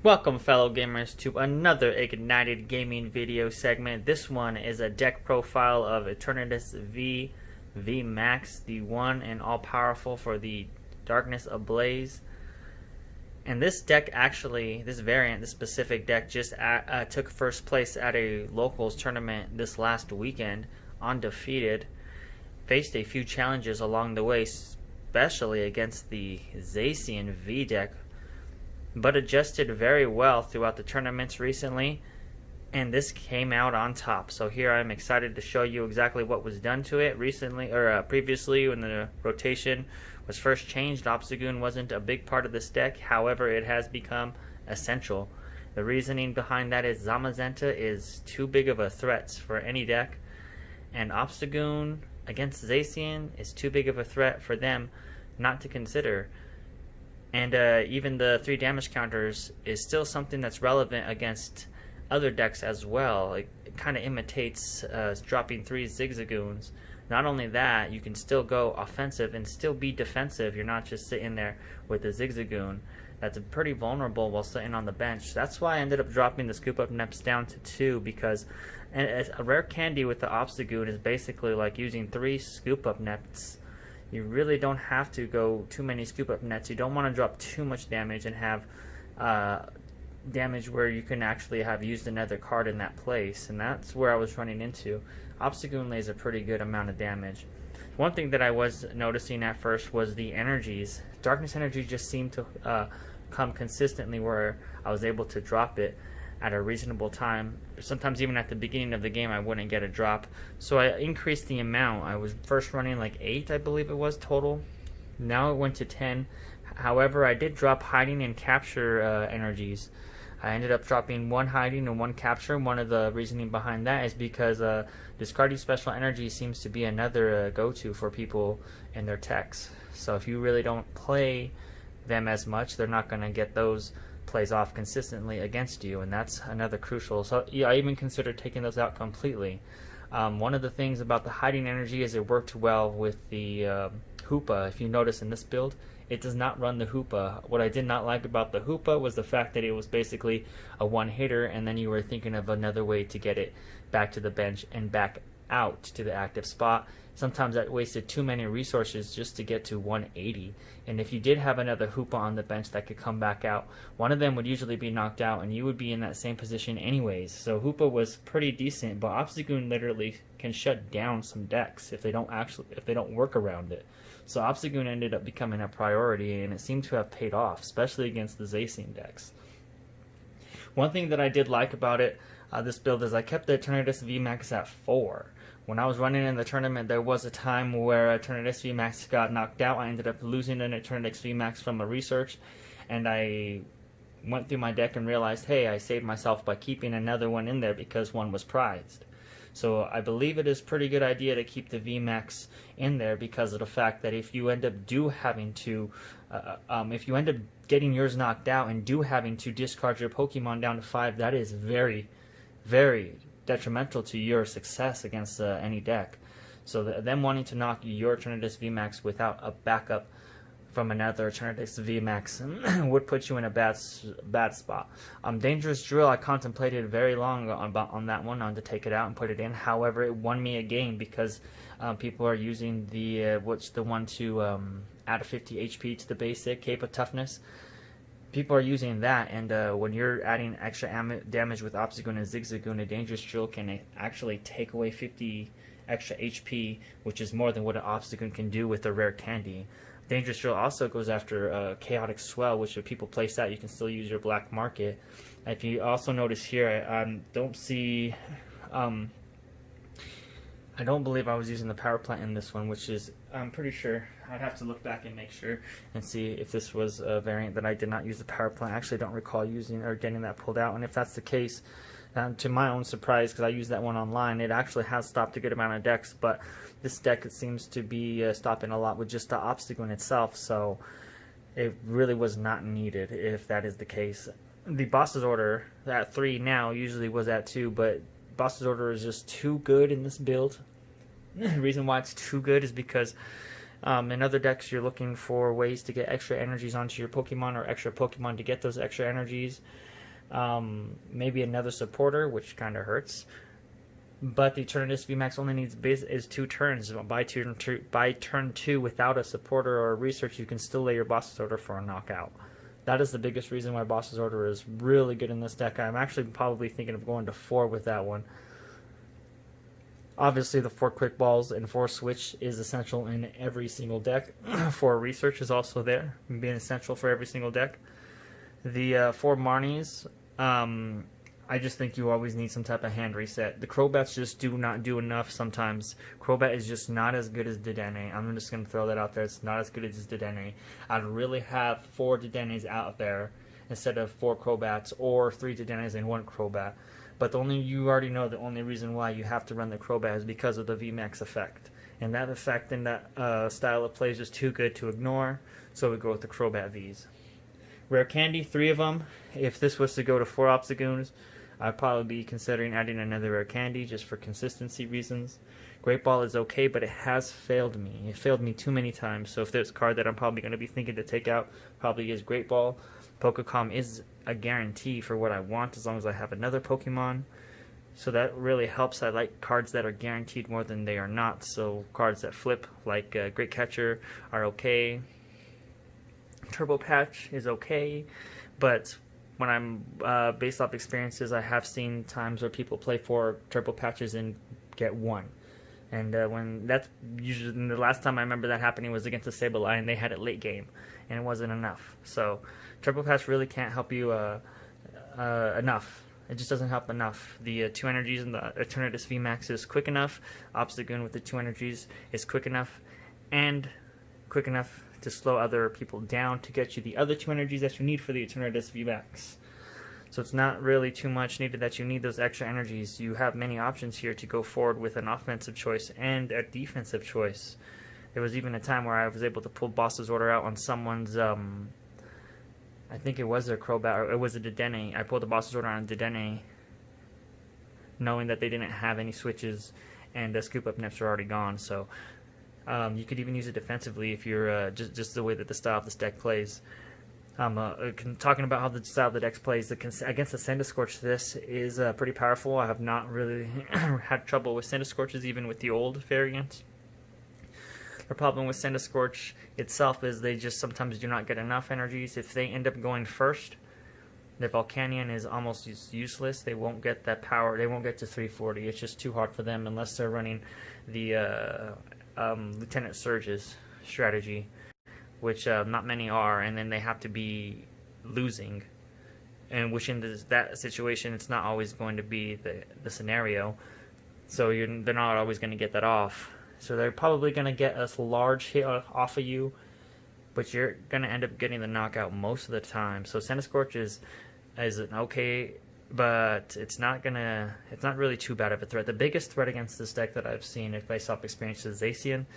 Welcome fellow gamers to another Ignited Gaming video segment. This one is a deck profile of Eternatus V, V Max, the one and all powerful for the Darkness Ablaze. And this deck actually, this variant, this specific deck just took first place at a locals tournament this last weekend, undefeated. Faced a few challenges along the way, especially against the Zacian V deck, but adjusted very well throughout the tournaments recently, and this came out on top. So here I'm excited to show you exactly what was done to it recently, or previously when the rotation was first changed. Obstagoon wasn't a big part of this deck, however it has become essential. The reasoning behind that is Zamazenta is too big of a threat for any deck, and Obstagoon against Zacian is too big of a threat for them not to consider. And even the 3 damage counters is still something that's relevant against other decks as well. It kind of imitates dropping 3 Zigzagoons. Not only that, you can still go offensive and still be defensive. You're not just sitting there with a Zigzagoon. That's pretty vulnerable while sitting on the bench. That's why I ended up dropping the Scoop Up Neps down to 2, because a rare candy with the Obstagoon is basically like using 3 Scoop Up Neps. You really don't have to go too many Scoop Up Nets. You don't want to drop too much damage and have damage where you can actually have used another card in that place, and that's where I was running into. Obstagoon lays a pretty good amount of damage. One thing that I was noticing at first was the energies. Darkness energy just seemed to come consistently where I was able to drop it at a reasonable time. Sometimes even at the beginning of the game I wouldn't get a drop, so I increased the amount. I was first running like 8, I believe it was, total. Now it went to 10. However, I did drop hiding and capture energies. I ended up dropping 1 hiding and 1 capture. One of the reasoning behind that is because discarding special energy seems to be another go-to for people in their techs. So if you really don't play them as much, they're not going to get those plays off consistently against you, and that's another crucial. So yeah, I even considered taking those out completely. One of the things about the hiding energy is it worked well with the Hoopa. If you notice in this build, it does not run the Hoopa. What I did not like about the Hoopa was the fact that it was basically a one-hitter, and then you were thinking of another way to get it back to the bench and back out to the active spot. Sometimes that wasted too many resources just to get to 180, and if you did have another Hoopa on the bench that could come back out, one of them would usually be knocked out and you would be in that same position anyways. So Hoopa was pretty decent, but Obstagoon literally can shut down some decks if they don't work around it. So Obstagoon ended up becoming a priority, and it seemed to have paid off, especially against the Zacian decks. One thing that I did like about it, this build, is I kept the Eternatus V Max at 4. When I was running in the tournament, there was a time where Eternatus V Max got knocked out. I ended up losing an Eternatus V Max from a research, and I went through my deck and realized, hey, I saved myself by keeping another one in there because one was prized. So I believe it is a pretty good idea to keep the V Max in there because of the fact that if you end up if you end up getting yours knocked out and having to discard your Pokemon down to 5, that is very, very detrimental to your success against any deck. So them wanting to knock your Eternatus V Max without a backup from another Eternatus V Max would put you in a bad spot. Dangerous Drill, I contemplated very long on that one, to take it out and put it in. However, it won me a game because people are using the one to add 50 HP to the basic Cape of Toughness. People are using that, and when you're adding extra damage with Obstagoon and Zigzagoon, a Dangerous Drill can actually take away 50 extra HP, which is more than what an Obstagoon can do with a rare candy. Dangerous Drill also goes after Chaotic Swell, which if people place that, you can still use your black market. If you also notice here, I don't see... I don't believe I was using the power plant in this one, which is, I'm pretty sure, I'd have to look back and make sure and see if this was a variant that I did not use the power plant. I actually don't recall using or getting that pulled out, and if that's the case, to my own surprise, because I used that one online, it actually has stopped a good amount of decks, but this deck, it seems to be stopping a lot with just the Obstagoon itself, so it really was not needed if that is the case. The Boss's Order at 3 now usually was at 2, but Boss's Order is just too good in this build. The reason why it's too good is because In other decks, you're looking for ways to get extra energies onto your Pokemon or extra Pokemon to get those extra energies. Maybe another supporter, which kind of hurts. But the Eternatus VMAX only needs is 2 turns. By turn 2, without a supporter or a research, you can still lay your Boss's Order for a knockout. That is the biggest reason why Boss's Order is really good in this deck. I'm actually probably thinking of going to 4 with that one. Obviously, the 4 Quick Balls and 4 Switch is essential in every single deck. 4 Research is also there, being essential for every single deck. The 4 Marnies, I just think you always need some type of hand reset. The Crobats just do not do enough sometimes. Crobat is just not as good as Dedenne. I'm just going to throw that out there. It's not as good as Dedenne. I'd really have 4 Dedennes out there instead of 4 Crobats, or 3 Dedennes and 1 Crobat. But you already know the only reason why you have to run the Crobat is because of the VMAX effect. And that effect and that style of play is just too good to ignore, so we go with the Crobat Vs. Rare Candy, 3 of them. If this was to go to 4 Obstagoons, I'd probably be considering adding another Rare Candy just for consistency reasons. Great Ball is okay, but it has failed me. It failed me too many times, so if there's a card that I'm probably going to be thinking to take out, probably is Great Ball. Pokecom is a guarantee for what I want as long as I have another Pokemon. So that really helps. I like cards that are guaranteed more than they are not. So cards that flip, like Great Catcher, are okay. Turbo Patch is okay, but when I'm based off experiences, I have seen times where people play 4 Turbo Patches and get 1. And when that's usually the last time I remember that happening was against the Sableye, and they had it late game, and it wasn't enough. So Turbo Patch really can't help you enough. It just doesn't help enough. The 2 energies in the Eternatus VMAX is quick enough. Obstagoon with the 2 energies is quick enough, and quick enough to slow other people down to get you the other 2 energies that you need for the Eternatus VMAX. So it's not really too much needed that you need those extra energies. You have many options here to go forward with an offensive choice and a defensive choice. There was even a time where I was able to pull Boss's Order out on someone's, I think it was their Crobat, or it was a Dedenne. I pulled the Boss's Order on Dedenne, knowing that they didn't have any switches, and the Scoop Up Nips are already gone. So you could even use it defensively if you're just the way that the style of this deck plays. Talking about how the style of the deck plays against the Sandiscorch, this is pretty powerful. I have not really had trouble with Sandiscorches, even with the old variant. The problem with Sandiscorch itself is they just sometimes do not get enough energies. If they end up going first, the Volcanion is almost useless. They won't get that power. They won't get to 340. It's just too hard for them unless they're running the Lieutenant Surge's strategy, which not many are, and then they have to be losing, and which in that situation it's not always going to be the scenario, so they're not always going to get that off. So they're probably going to get a large hit off of you, but you're going to end up getting the knockout most of the time. So Sandiscorch is an okay, but it's not really too bad of a threat. The biggest threat against this deck that I've seen, if based off experience, is Zacian.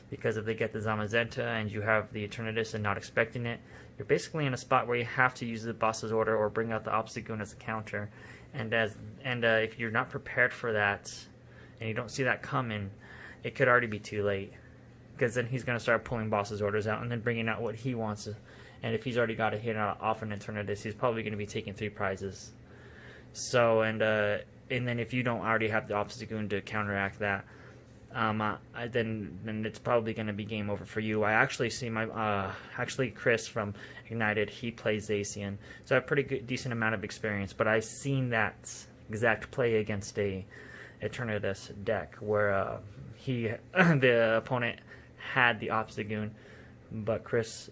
Because if they get the Zamazenta and you have the Eternatus and not expecting it, you're basically in a spot where you have to use the Boss's Order or bring out the Obstagoon as a counter. And if you're not prepared for that, and you don't see that coming, it could already be too late. Because then he's going to start pulling Boss's Orders out and then bringing out what he wants. And if he's already got a hit off an Eternatus, he's probably going to be taking 3 prizes. So, and then if you don't already have the Obstagoon to counteract that, then it's probably going to be game over for you. I actually see actually Chris from Ignited, he plays Zacian, so I have a pretty decent amount of experience, but I've seen that exact play against a Eternatus deck where the opponent had the Obstagoon, but Chris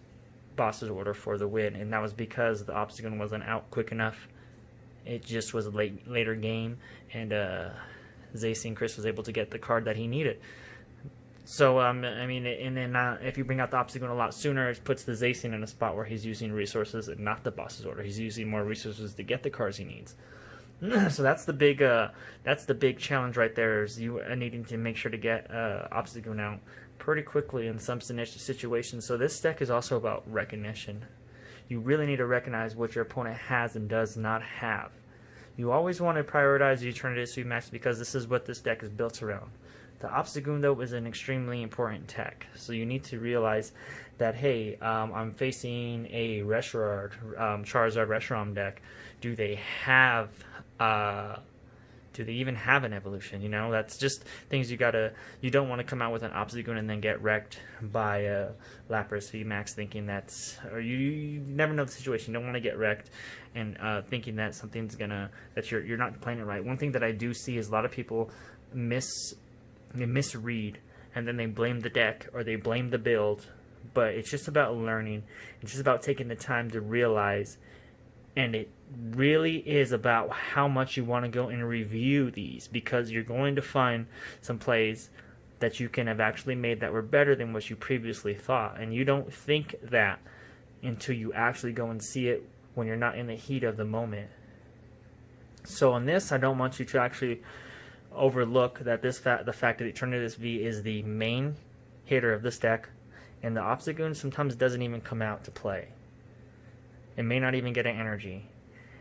Boss's Order for the win, and that was because the Obstagoon wasn't out quick enough. It just was a later game, and Zacian Chris was able to get the card that he needed. So, I mean, and then if you bring out the Obstagoon a lot sooner, it puts the Zacian in a spot where he's using resources and not the Boss's Order. He's using more resources to get the cards he needs. So that's the big challenge right there, is you needing to make sure to get Obstagoon out pretty quickly in some situations. So this deck is also about recognition. You really need to recognize what your opponent has and does not have. You always want to prioritize the Eternatus VMAX because this is what this deck is built around. The Obstagoon, though, is an extremely important tech, so you need to realize that, hey, I'm facing a Charizard Reshiram deck. Do they have, do they even have an evolution? You know, that's just things you don't want to come out with an Obstagoon and then get wrecked by a Lapras VMAX thinking that's, or you never know the situation. You don't want to get wrecked and thinking that something's that you're not playing it right. One thing that I do see is a lot of people misread, and then they blame the deck or they blame the build, but it's just about learning. It's just about taking the time to realize, and it really is about how much you want to go and review these, because you're going to find some plays that you can have actually made that were better than what you previously thought, and you don't think that until you actually go and see it when you're not in the heat of the moment. So on this, I don't want you to actually overlook that the fact that Eternatus V is the main hitter of this deck, and the Obstagoon sometimes doesn't even come out to play. It may not even get an energy.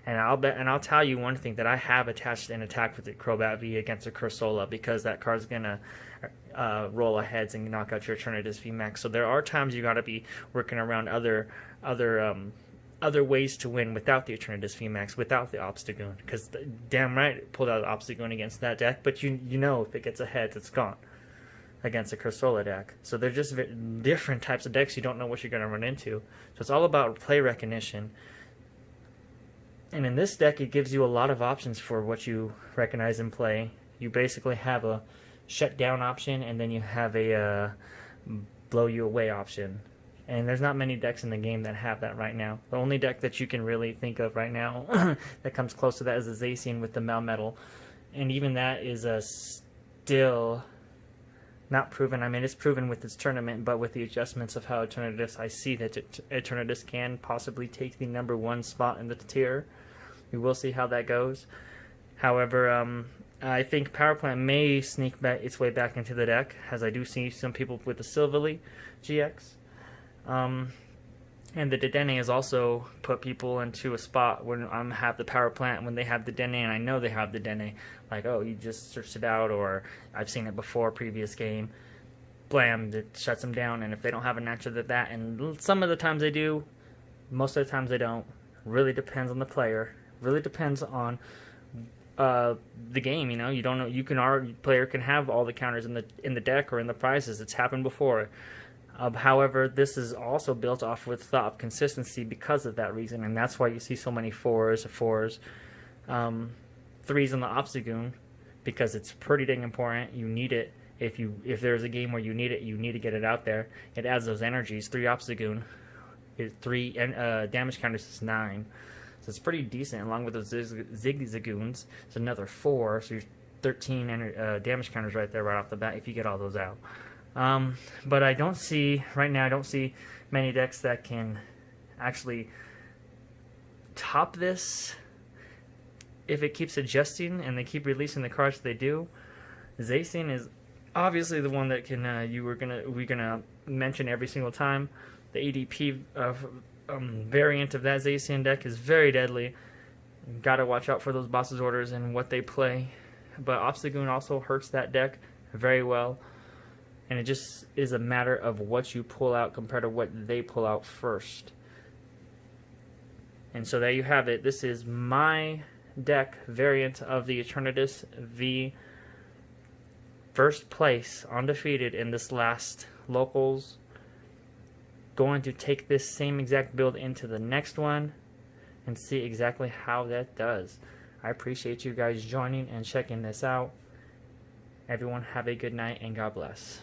And I'll tell you one thing, that I have attached an attack with the Crobat V against a Cursola, because that card's gonna roll aheads and knock out your Eternatus V Max. So there are times you gotta be working around other ways to win without the Eternatus V Max, without the Obstagoon, because damn right it pulled out the Obstagoon against that deck, but you know if it gets ahead, it's gone against a Cursola deck. So they're just different types of decks. You don't know what you're going to run into. So it's all about play recognition. And in this deck, it gives you a lot of options for what you recognize and play. You basically have a shut down option, and then you have a blow you away option. And there's not many decks in the game that have that right now. The only deck that you can really think of right now that comes close to that is the Zacian with the Melmetal. And even that is still not proven. I mean, it's proven with this tournament, but with the adjustments of how Eternatus, I see that Eternatus can possibly take the #1 spot in the tier. We will see how that goes. However, I think Power Plant may sneak its way back into the deck, as I do see some people with the Silvally GX. And the Dedenne has also put people into a spot when I have the Power Plant, when they have the Dedenne, and I know they have the Dedenne, like, oh, you just searched it out, or I've seen it before, previous game, blam, it shuts them down. And if they don't have an answer to that, and some of the times they do, most of the times they don't, really depends on the player, really depends on the game. You know, you don't know, our player can have all the counters in the deck or in the prizes. It's happened before. However, this is also built off with thought of consistency because of that reason, and that's why you see so many 4s, 3s on the Obstagoon, because it's pretty dang important. You need it. If there's a game where you need it, you need to get it out there. It adds those energies. 3 Obstagoon, 3 damage counters is 9, so it's pretty decent. Along with those Zigzagoons, it's another 4, so you're 13 damage counters right there right off the bat if you get all those out. But I don't see many decks that can actually top this if it keeps adjusting and they keep releasing the cards they do. Zacian is obviously the one that can we're gonna mention every single time. The ADP variant of that Zacian deck is very deadly. Gotta watch out for those Boss's Orders and what they play. But Obstagoon also hurts that deck very well. And it just is a matter of what you pull out compared to what they pull out first. And so there you have it. This is my deck variant of the Eternatus V. First place, undefeated in this last locals. Going to take this same exact build into the next one and see exactly how that does. I appreciate you guys joining and checking this out. Everyone have a good night and God bless.